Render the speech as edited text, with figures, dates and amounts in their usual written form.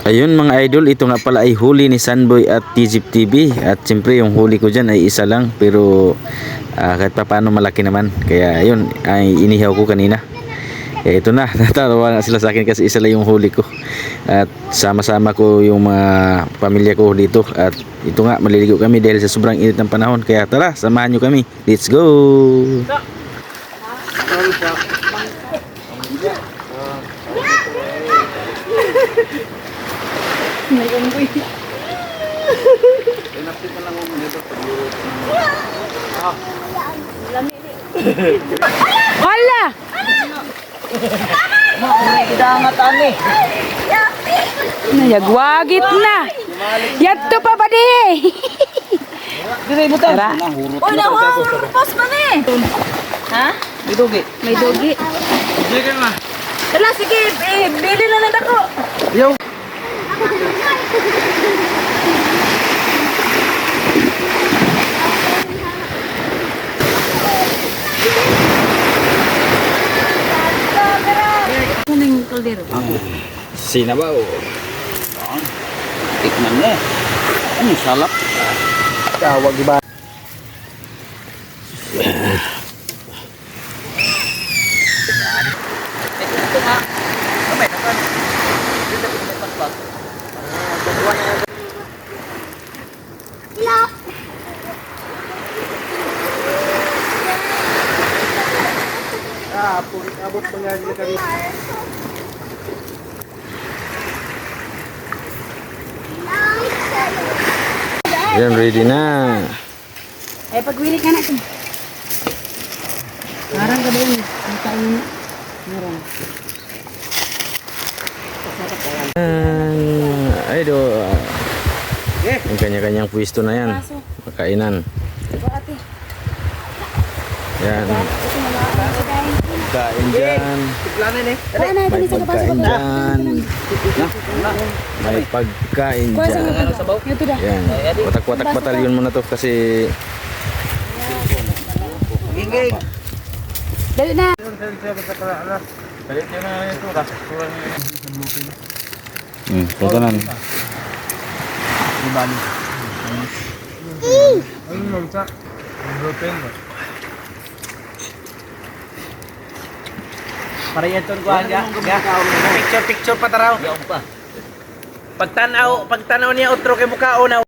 Ayun mga idol, ito nga pala ay huli ni Sunboy at TGIP TV. At siyempre yung huli ko dyan ay isa lang. Pero kahit pa paano malaki naman. Kaya ayun, ay inihaw ko kanina. Ito na, natatawa nga sila sa akin kasi isa lang yung huli ko. At sama-sama ko yung mga pamilya ko dito. At ito nga, maliligo kami dahil sa sobrang init ng panahon. Kaya tara, samahan nyo kami. Let's go! Wala! Idangat ani. Nayagwagit na. Yadto pa ba di? Dire mo ta. Uy, nahawag pas man eh. Ha? Bidugi. May dugi. Dire na. Tala, sige, bili na lang ako. Yo. Kuning kaldero. Sinabaw. Tikman mo. Ano salap? Tawag di ba? Abot pa nga sila kanina. Yan, ready na. Eh, pagwili ka natin. Marang ka ba yun? Ang kain. Marang. Ay do. Ang kanya-kanyang pwesto na yan. Makainan. Ito ate. Yan. Kain dyan. Planan eh. Kuha na ito May ni sa pagkain dyan. May pagkain dyan. Ito dah. Yan. Watak-watak batalyon mo na to kasi Inging. Dali na. tatanan. Para yan ton kuan ya. Picture pa taraw. Pagtanaw niya otro kay mukhaon na